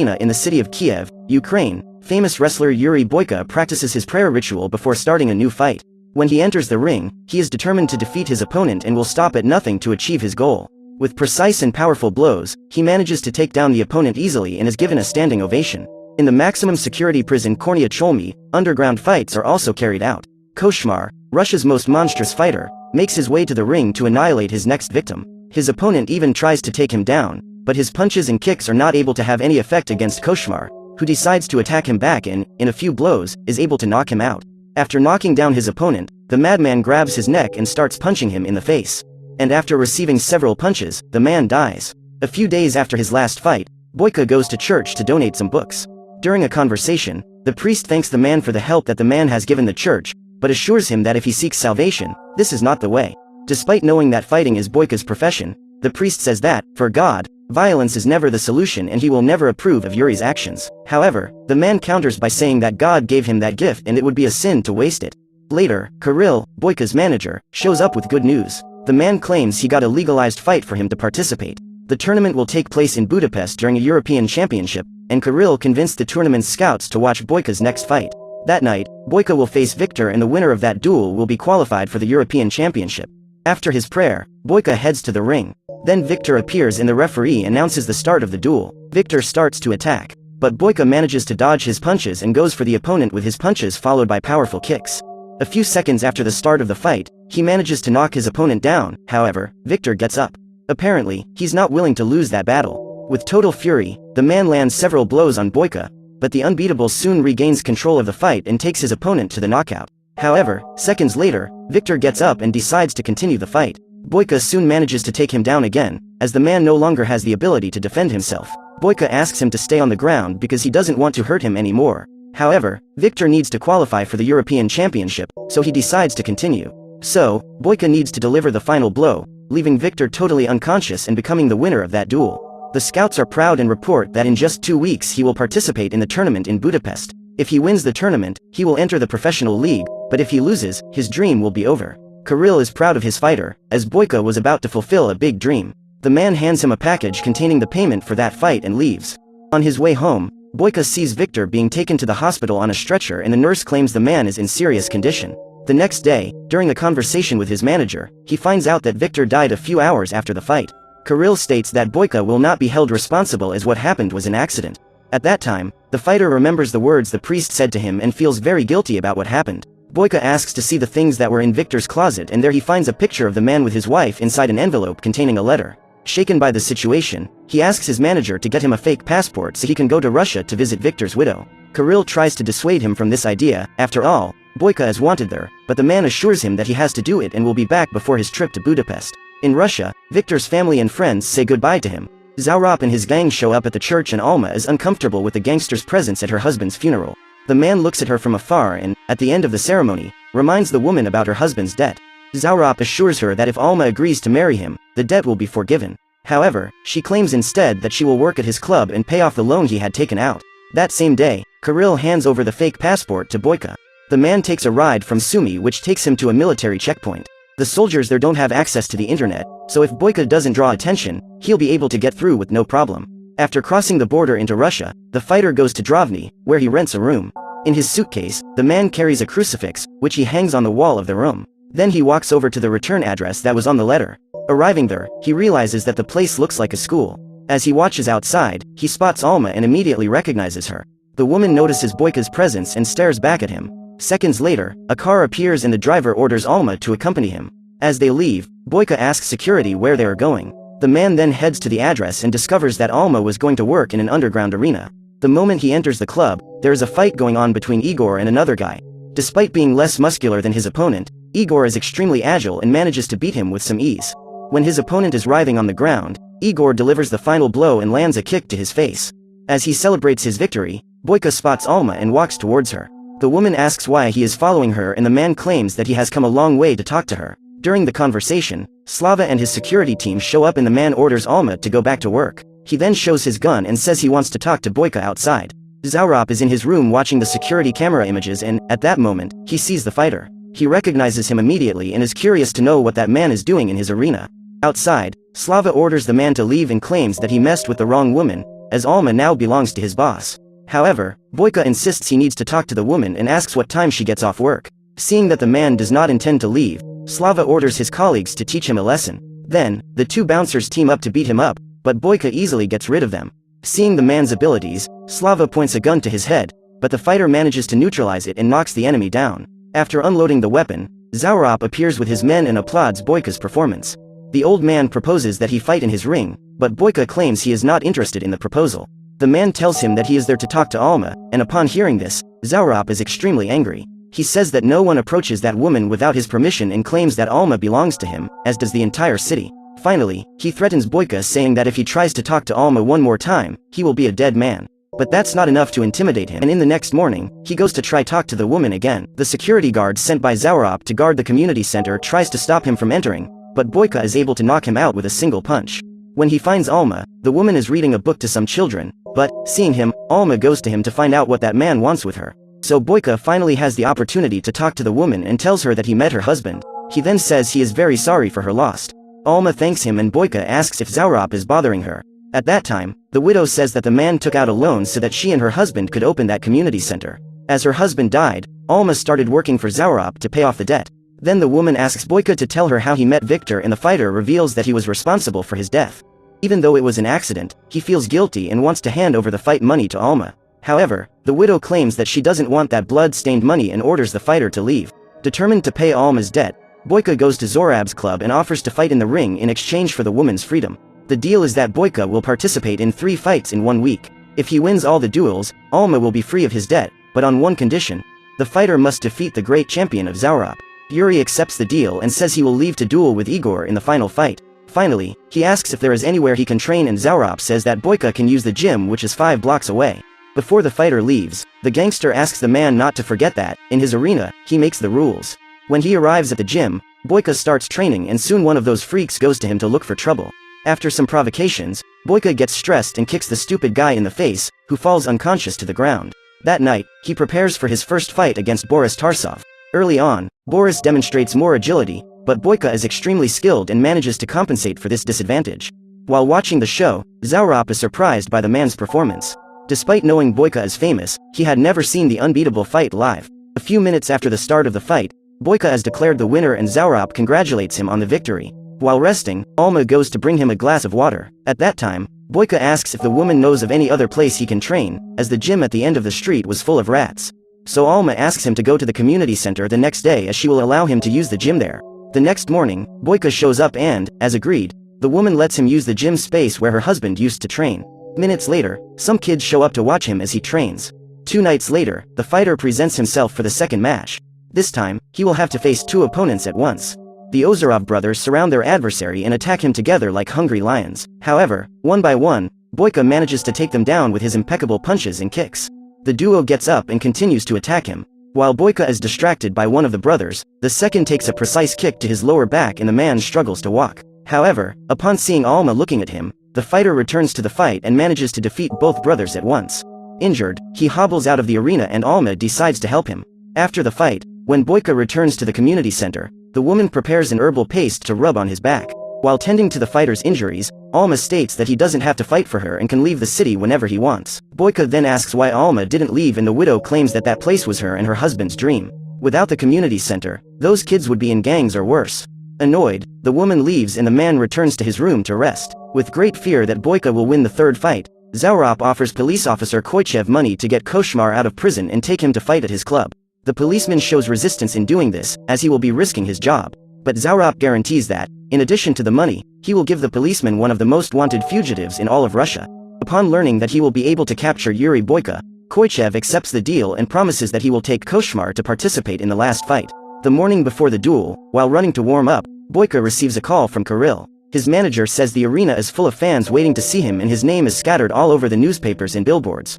Cine in the city of Kiev, Ukraine, famous wrestler Yuri Boyka practices his prayer ritual before starting a new fight. When he enters the ring, he is determined to defeat his opponent and will stop at nothing to achieve his goal. With precise and powerful blows, he manages to take down the opponent easily and is given a standing ovation. In the maximum security prison Kornia Cholmy, underground fights are also carried out. Koshmar, Russia's most monstrous fighter, makes his way to the ring to annihilate his next victim. His opponent even tries to take him down, but his punches and kicks are not able to have any effect against Koshmar, who decides to attack him back and, in a few blows, is able to knock him out. After knocking down his opponent, the madman grabs his neck and starts punching him in the face. And after receiving several punches, the man dies. A few days after his last fight, Boyka goes to church to donate some books. During a conversation, the priest thanks the man for the help that the man has given the church, but assures him that if he seeks salvation, this is not the way. Despite knowing that fighting is Boyka's profession, the priest says that, for God, violence is never the solution and he will never approve of Yuri's actions. However, the man counters by saying that God gave him that gift and it would be a sin to waste it. Later, Kirill, Boyka's manager, shows up with good news. The man claims he got a legalized fight for him to participate. The tournament will take place in Budapest during a European Championship, and Kirill convinced the tournament's scouts to watch Boyka's next fight. That night, Boyka will face Victor and the winner of that duel will be qualified for the European Championship. After his prayer, Boyka heads to the ring. Then Victor appears and the referee announces the start of the duel. Victor starts to attack, but Boyka manages to dodge his punches and goes for the opponent with his punches followed by powerful kicks. A few seconds after the start of the fight, he manages to knock his opponent down. However, Victor gets up. Apparently, he's not willing to lose that battle. With total fury, the man lands several blows on Boyka, but the unbeatable soon regains control of the fight and takes his opponent to the knockout. However, seconds later, Victor gets up and decides to continue the fight. Boyka soon manages to take him down again, as the man no longer has the ability to defend himself. Boyka asks him to stay on the ground because he doesn't want to hurt him anymore. However, Victor needs to qualify for the European Championship, so he decides to continue. So, Boyka needs to deliver the final blow, leaving Victor totally unconscious and becoming the winner of that duel. The scouts are proud and report that in just 2 weeks he will participate in the tournament in Budapest. If he wins the tournament, he will enter the professional league, but if he loses, his dream will be over. Kirill is proud of his fighter, as Boyka was about to fulfill a big dream. The man hands him a package containing the payment for that fight and leaves. On his way home, Boyka sees Victor being taken to the hospital on a stretcher and the nurse claims the man is in serious condition. The next day, during a conversation with his manager, he finds out that Victor died a few hours after the fight. Kirill states that Boyka will not be held responsible as what happened was an accident. At that time, the fighter remembers the words the priest said to him and feels very guilty about what happened. Boyka asks to see the things that were in Victor's closet and there he finds a picture of the man with his wife inside an envelope containing a letter. Shaken by the situation, he asks his manager to get him a fake passport so he can go to Russia to visit Victor's widow. Kirill tries to dissuade him from this idea. After all, Boyka is wanted there, but the man assures him that he has to do it and will be back before his trip to Budapest. In Russia, Victor's family and friends say goodbye to him. Zaurop and his gang show up at the church and Alma is uncomfortable with the gangster's presence at her husband's funeral. The man looks at her from afar and, at the end of the ceremony, reminds the woman about her husband's debt. Zaurop assures her that if Alma agrees to marry him, the debt will be forgiven. However, she claims instead that she will work at his club and pay off the loan he had taken out. That same day, Kirill hands over the fake passport to Boyka. The man takes a ride from Sumy which takes him to a military checkpoint. The soldiers there don't have access to the internet, so if Boyka doesn't draw attention, he'll be able to get through with no problem. After crossing the border into Russia, the fighter goes to Drovny, where he rents a room. In his suitcase, the man carries a crucifix, which he hangs on the wall of the room. Then he walks over to the return address that was on the letter. Arriving there, he realizes that the place looks like a school. As he watches outside, he spots Alma and immediately recognizes her. The woman notices Boyka's presence and stares back at him. Seconds later, a car appears and the driver orders Alma to accompany him. As they leave, Boyka asks security where they are going. The man then heads to the address and discovers that Alma was going to work in an underground arena. The moment he enters the club, there is a fight going on between Igor and another guy. Despite being less muscular than his opponent, Igor is extremely agile and manages to beat him with some ease. When his opponent is writhing on the ground, Igor delivers the final blow and lands a kick to his face. As he celebrates his victory, Boyka spots Alma and walks towards her. The woman asks why he is following her and the man claims that he has come a long way to talk to her. During the conversation, Slava and his security team show up and the man orders Alma to go back to work. He then shows his gun and says he wants to talk to Boyka outside. Zaurop is in his room watching the security camera images and, at that moment, he sees the fighter. He recognizes him immediately and is curious to know what that man is doing in his arena. Outside, Slava orders the man to leave and claims that he messed with the wrong woman, as Alma now belongs to his boss. However, Boyka insists he needs to talk to the woman and asks what time she gets off work. Seeing that the man does not intend to leave, Slava orders his colleagues to teach him a lesson. Then, the two bouncers team up to beat him up, but Boyka easily gets rid of them. Seeing the man's abilities, Slava points a gun to his head, but the fighter manages to neutralize it and knocks the enemy down. After unloading the weapon, Zaurop appears with his men and applauds Boyka's performance. The old man proposes that he fight in his ring, but Boyka claims he is not interested in the proposal. The man tells him that he is there to talk to Alma, and upon hearing this, Zaurop is extremely angry. He says that no one approaches that woman without his permission and claims that Alma belongs to him, as does the entire city. Finally, he threatens Boyka, saying that if he tries to talk to Alma one more time, he will be a dead man. But that's not enough to intimidate him, and in the next morning, he goes to try talk to the woman again. The security guard sent by Zaurop to guard the community center tries to stop him from entering, but Boyka is able to knock him out with a single punch. When he finds Alma, the woman is reading a book to some children, but, seeing him, Alma goes to him to find out what that man wants with her. So Boyka finally has the opportunity to talk to the woman and tells her that he met her husband. He then says he is very sorry for her loss. Alma thanks him and Boyka asks if Zaurop is bothering her. At that time, the widow says that the man took out a loan so that she and her husband could open that community center. As her husband died, Alma started working for Zaurop to pay off the debt. Then the woman asks Boyka to tell her how he met Victor, and the fighter reveals that he was responsible for his death. Even though it was an accident, he feels guilty and wants to hand over the fight money to Alma. However, the widow claims that she doesn't want that blood-stained money and orders the fighter to leave. Determined to pay Alma's debt, Boyka goes to Zorab's club and offers to fight in the ring in exchange for the woman's freedom. The deal is that Boyka will participate in 3 fights in 1 week. If he wins all the duels, Alma will be free of his debt, but on one condition. The fighter must defeat the great champion of Zaurop. Yuri accepts the deal and says he will leave to duel with Igor in the final fight. Finally, he asks if there is anywhere he can train, and Zaurop says that Boyka can use the gym, which is 5 blocks away. Before the fighter leaves, the gangster asks the man not to forget that, in his arena, he makes the rules. When he arrives at the gym, Boyka starts training, and soon one of those freaks goes to him to look for trouble. After some provocations, Boyka gets stressed and kicks the stupid guy in the face, who falls unconscious to the ground. That night, he prepares for his first fight against Boris Tarsov. Early on, Boris demonstrates more agility, but Boyka is extremely skilled and manages to compensate for this disadvantage. While watching the show, Zaurop is surprised by the man's performance. Despite knowing Boyka is famous, he had never seen the unbeatable fight live. A few minutes after the start of the fight, Boyka is declared the winner and Zaurop congratulates him on the victory. While resting, Alma goes to bring him a glass of water. At that time, Boyka asks if the woman knows of any other place he can train, as the gym at the end of the street was full of rats. So Alma asks him to go to the community center the next day, as she will allow him to use the gym there. The next morning, Boyka shows up and, as agreed, the woman lets him use the gym space where her husband used to train. Minutes later, some kids show up to watch him as he trains. 2 nights later, the fighter presents himself for the second match. This time, he will have to face 2 opponents at once. The Ozarov brothers surround their adversary and attack him together like hungry lions. However, one by one, Boyka manages to take them down with his impeccable punches and kicks. The duo gets up and continues to attack him. While Boyka is distracted by one of the brothers, the second takes a precise kick to his lower back and the man struggles to walk. However, upon seeing Alma looking at him, the fighter returns to the fight and manages to defeat both brothers at once. Injured, he hobbles out of the arena and Alma decides to help him. After the fight, when Boyka returns to the community center, the woman prepares an herbal paste to rub on his back. While tending to the fighter's injuries, Alma states that he doesn't have to fight for her and can leave the city whenever he wants. Boyka then asks why Alma didn't leave, and the widow claims that that place was her and her husband's dream. Without the community center, those kids would be in gangs or worse. Annoyed, the woman leaves and the man returns to his room to rest. With great fear that Boyka will win the third fight, Zaurop offers police officer Koichev money to get Koshmar out of prison and take him to fight at his club. The policeman shows resistance in doing this, as he will be risking his job. But Zaurop guarantees that, in addition to the money, he will give the policeman one of the most wanted fugitives in all of Russia. Upon learning that he will be able to capture Yuri Boyka, Koichev accepts the deal and promises that he will take Koshmar to participate in the last fight. The morning before the duel, while running to warm up, Boyka receives a call from Kirill. His manager says the arena is full of fans waiting to see him and his name is scattered all over the newspapers and billboards.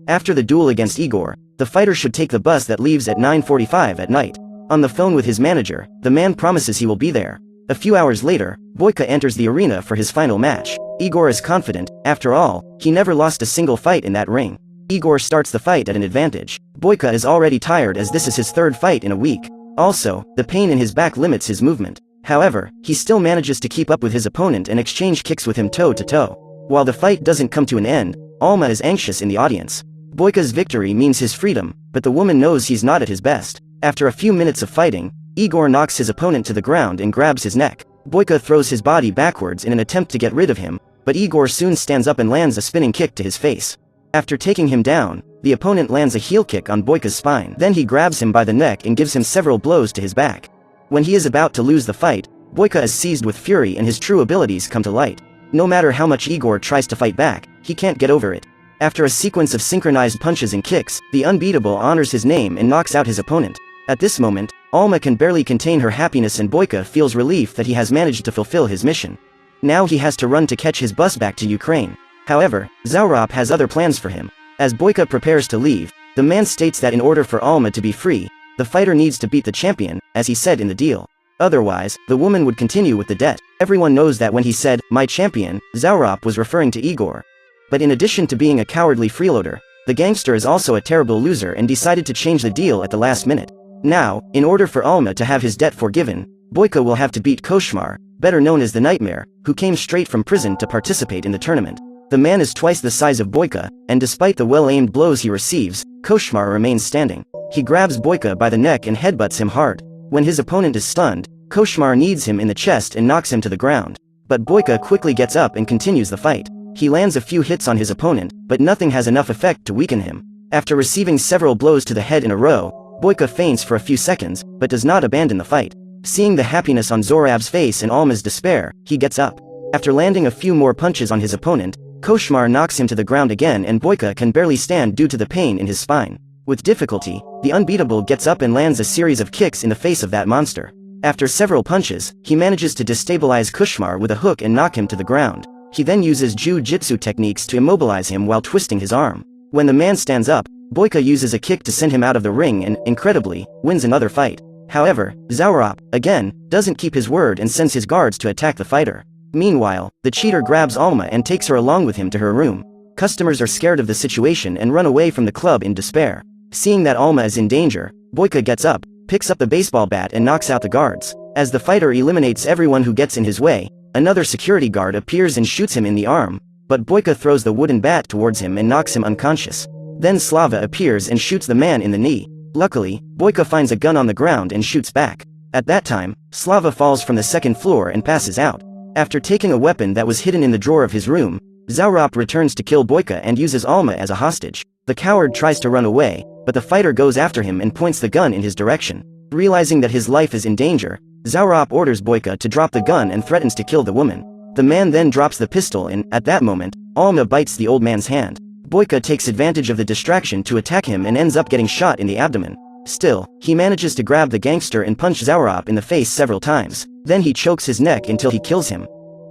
After the duel against Igor, the fighter should take the bus that leaves at 9:45 at night. On the phone with his manager, the man promises he will be there. A few hours later, Boyka enters the arena for his final match. Igor is confident. After all, he never lost a single fight in that ring. Igor starts the fight at an advantage. Boyka is already tired, as this is his third fight in a week. Also, the pain in his back limits his movement. However, he still manages to keep up with his opponent and exchange kicks with him toe to toe. While the fight doesn't come to an end, Alma is anxious in the audience. Boyka's victory means his freedom, but the woman knows he's not at his best. After a few minutes of fighting, Igor knocks his opponent to the ground and grabs his neck. Boyka throws his body backwards in an attempt to get rid of him, but Igor soon stands up and lands a spinning kick to his face. After taking him down, the opponent lands a heel kick on Boyka's spine. Then he grabs him by the neck and gives him several blows to his back. When he is about to lose the fight, Boyka is seized with fury and his true abilities come to light. No matter how much Igor tries to fight back, he can't get over it. After a sequence of synchronized punches and kicks, the Unbeatable honors his name and knocks out his opponent. At this moment, Alma can barely contain her happiness and Boyka feels relief that he has managed to fulfill his mission. Now he has to run to catch his bus back to Ukraine. However, Zaurop has other plans for him. As Boyka prepares to leave, the man states that in order for Alma to be free, the fighter needs to beat the champion, as he said in the deal. Otherwise, the woman would continue with the debt. Everyone knows that when he said, "my champion," Zaurop was referring to Igor. But in addition to being a cowardly freeloader, the gangster is also a terrible loser and decided to change the deal at the last minute. Now, in order for Alma to have his debt forgiven, Boyka will have to beat Koshmar, better known as the Nightmare, who came straight from prison to participate in the tournament. The man is twice the size of Boyka, and despite the well-aimed blows he receives, Koshmar remains standing. He grabs Boyka by the neck and headbutts him hard. When his opponent is stunned, Koshmar knees him in the chest and knocks him to the ground. But Boyka quickly gets up and continues the fight. He lands a few hits on his opponent, but nothing has enough effect to weaken him. After receiving several blows to the head in a row, Boyka faints for a few seconds, but does not abandon the fight. Seeing the happiness on Zorab's face and Alma's despair, he gets up. After landing a few more punches on his opponent, Koshmar knocks him to the ground again and Boyka can barely stand due to the pain in his spine. With difficulty, the Unbeatable gets up and lands a series of kicks in the face of that monster. After several punches, he manages to destabilize Koshmar with a hook and knock him to the ground. He then uses jiu-jitsu techniques to immobilize him while twisting his arm. When the man stands up, Boyka uses a kick to send him out of the ring and, incredibly, wins another fight. However, Zaurop, again, doesn't keep his word and sends his guards to attack the fighter. Meanwhile, the cheater grabs Alma and takes her along with him to her room. Customers are scared of the situation and run away from the club in despair. Seeing that Alma is in danger, Boyka gets up, picks up the baseball bat and knocks out the guards. As the fighter eliminates everyone who gets in his way, another security guard appears and shoots him in the arm, but Boyka throws the wooden bat towards him and knocks him unconscious. Then Slava appears and shoots the man in the knee. Luckily, Boyka finds a gun on the ground and shoots back. At that time, Slava falls from the second floor and passes out. After taking a weapon that was hidden in the drawer of his room, Zaurop returns to kill Boyka and uses Alma as a hostage. The coward tries to run away, but the fighter goes after him and points the gun in his direction. Realizing that his life is in danger, Zaurop orders Boyka to drop the gun and threatens to kill the woman. The man then drops the pistol and, at that moment, Alma bites the old man's hand. Boyka takes advantage of the distraction to attack him and ends up getting shot in the abdomen. Still, he manages to grab the gangster and punch Zaurop in the face several times. Then he chokes his neck until he kills him.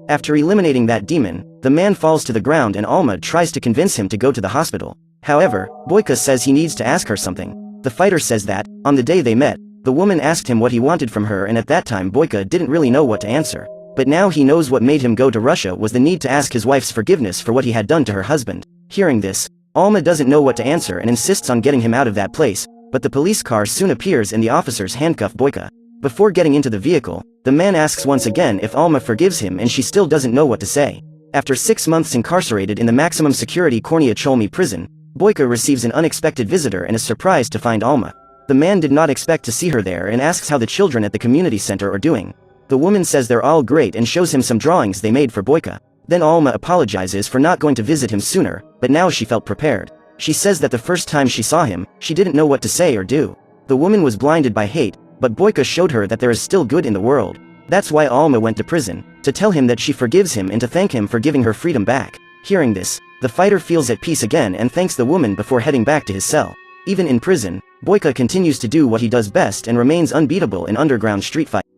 After eliminating that demon, the man falls to the ground and Alma tries to convince him to go to the hospital. However, Boyka says he needs to ask her something. The fighter says that, on the day they met, the woman asked him what he wanted from her and at that time Boyka didn't really know what to answer. But now he knows what made him go to Russia was the need to ask his wife's forgiveness for what he had done to her husband. Hearing this, Alma doesn't know what to answer and insists on getting him out of that place, but the police car soon appears and the officers handcuff Boyka. Before getting into the vehicle, the man asks once again if Alma forgives him and she still doesn't know what to say. After 6 months incarcerated in the maximum security Kornia Cholmy prison, Boyka receives an unexpected visitor and is surprised to find Alma. The man did not expect to see her there and asks how the children at the community center are doing. The woman says they're all great and shows him some drawings they made for Boyka. Then Alma apologizes for not going to visit him sooner, but now she felt prepared. She says that the first time she saw him, she didn't know what to say or do. The woman was blinded by hate, but Boyka showed her that there is still good in the world. That's why Alma went to prison, to tell him that she forgives him and to thank him for giving her freedom back. Hearing this, the fighter feels at peace again and thanks the woman before heading back to his cell. Even in prison, Boyka continues to do what he does best and remains unbeatable in underground street fights.